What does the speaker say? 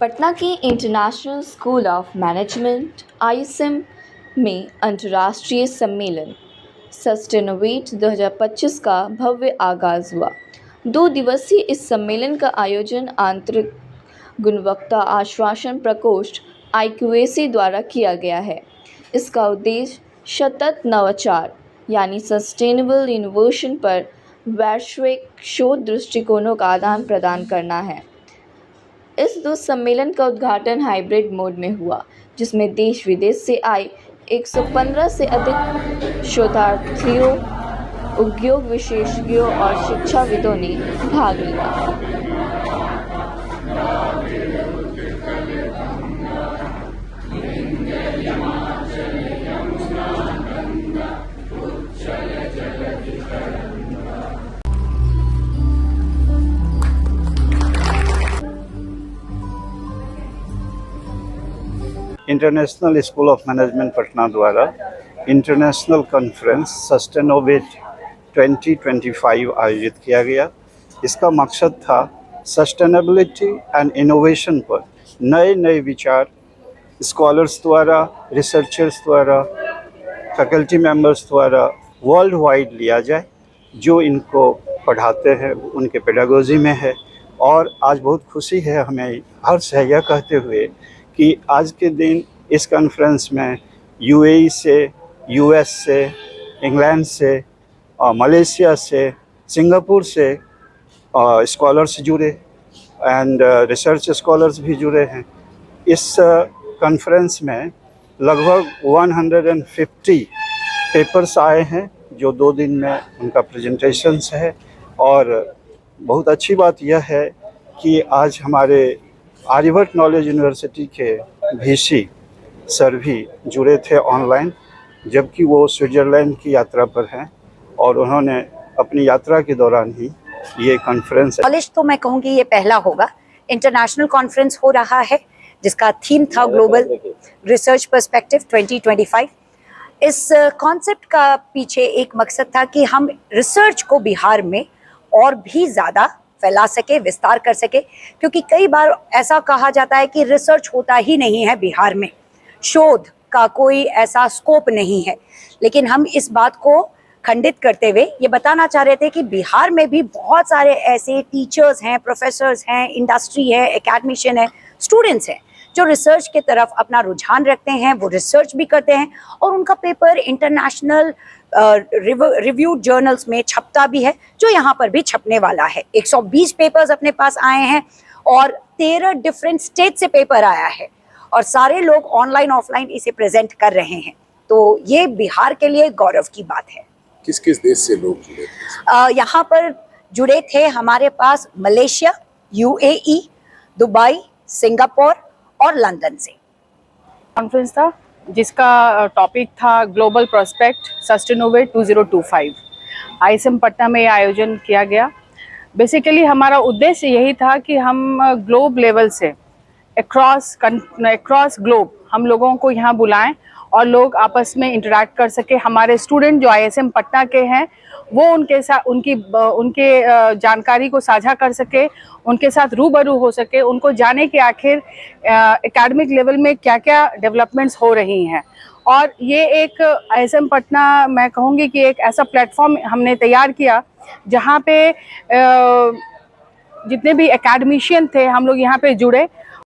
पटना के international school of management ISM में अंतर्राष्ट्रीय सम्मेलन सस्टेनोवेट 2025 का भव्य आगाज़ हुआ। 2 दिवसीय इस सम्मेलन का आयोजन आंतरिक गुणवत्ता आश्वासन प्रकोष्ठ IQAC द्वारा किया गया है। इसका उद्देश्य सतत नवाचार यानी सस्टेनेबल इनोवेशन पर वैश्विक शोध दृष्टिकोणों का आदान प्रदान करना है। इस 2 सम्मेलन का उद्घाटन हाइब्रिड मोड में हुआ, जिसमें देश विदेश से आए 115 से अधिक शोधार्थियों, उद्योग विशेषज्ञों और शिक्षाविदों ने भाग लिया। International school of management Patna द्वारा इंटरनेशनल कॉन्फ्रेंस सस्टेनोवेट 2025 आयोजित किया गया। इसका मकसद था सस्टेनेबिलिटी एंड इनोवेशन पर नए नए विचार स्कॉलर्स द्वारा, रिसर्चर्स द्वारा, फैकल्टी मेंबर्स द्वारा वर्ल्ड वाइड लिया जाए, जो इनको पढ़ाते हैं उनके पेडागोजी में है। और आज बहुत खुशी है हमें हर्ष है यह कहते हुए कि आज के दिन इस कॉन्फ्रेंस में UAE से, US से, इंग्लैंड से, मलेशिया से, सिंगापुर से स्कॉलर्स जुड़े एंड रिसर्च स्कॉलर्स भी जुड़े हैं। इस कॉन्फ्रेंस में लगभग 150 पेपर्स आए हैं, जो 2 दिन में उनका प्रेजेंटेशंस है। और बहुत अच्छी बात यह है कि आज हमारे आर्यभट्ट नॉलेज यूनिवर्सिटी के VC सर भी जुड़े थे ऑनलाइन, जबकि वो स्विट्ज़रलैंड की यात्रा पर हैं और उन्होंने अपनी यात्रा के दौरान ही ये कॉन्फ्रेंस कॉलेज तो मैं कहूँगी ये पहला होगा। इंटरनेशनल कॉन्फ्रेंस हो रहा है जिसका थीम था ग्लोबल रिसर्च पर्सपेक्टिव 2025। इस कॉन्सेप्ट का पीछे एक मकसद था कि हम रिसर्च को बिहार में और भी ज़्यादा फैला सके, विस्तार कर सके, क्योंकि कई बार ऐसा कहा जाता है कि रिसर्च होता ही नहीं है बिहार में, शोध का कोई ऐसा स्कोप नहीं है। लेकिन हम इस बात को खंडित करते हुए ये बताना चाह रहे थे कि बिहार में भी बहुत सारे ऐसे टीचर्स हैं, प्रोफेसर्स हैं, इंडस्ट्री है, एकेडमिशियन है, स्टूडेंट्स हैं जो रिसर्च के तरफ अपना रुझान रखते हैं, वो रिसर्च भी करते हैं और उनका पेपर इंटरनेशनल रिव्यूड जर्नल्स में छपता भी है, जो यहाँ पर भी छपने वाला है। 120 पेपर्स अपने पास आए हैं और 13 डिफरेंट स्टेट से पेपर आया है और सारे लोग ऑनलाइन ऑफलाइन इसे प्रेजेंट कर रहे हैं। तो ये बिहार के लिए गौरव की बात है। किस किस देश से लोग जुड़े थे? यहाँ पर जुड़े थे हमारे पास मलेशिया, UAE, दुबई, सिंगापुर और लंदन से। कॉन्फ्रेंस था जिसका टॉपिक था ग्लोबल प्रोस्पेक्ट सस्टेनोवेट 2025। ISM पटना में आयोजन किया गया। बेसिकली हमारा उद्देश्य यही था कि हम ग्लोब लेवल से अक्रॉस ग्लोब हम लोगों को यहाँ बुलाएं और लोग आपस में इंटरेक्ट कर सके। हमारे स्टूडेंट जो ISM पटना के हैं वो उनके साथ उनके जानकारी को साझा कर सके, उनके साथ रूबरू हो सके, उनको जाने कि आखिर एकेडमिक लेवल में क्या क्या डेवलपमेंट्स हो रही हैं। और ये एक ISM पटना मैं कहूँगी कि एक ऐसा प्लेटफॉर्म हमने तैयार किया जहाँ पे जितने भी एकेडमिशियन थे हम लोग यहाँ पे जुड़े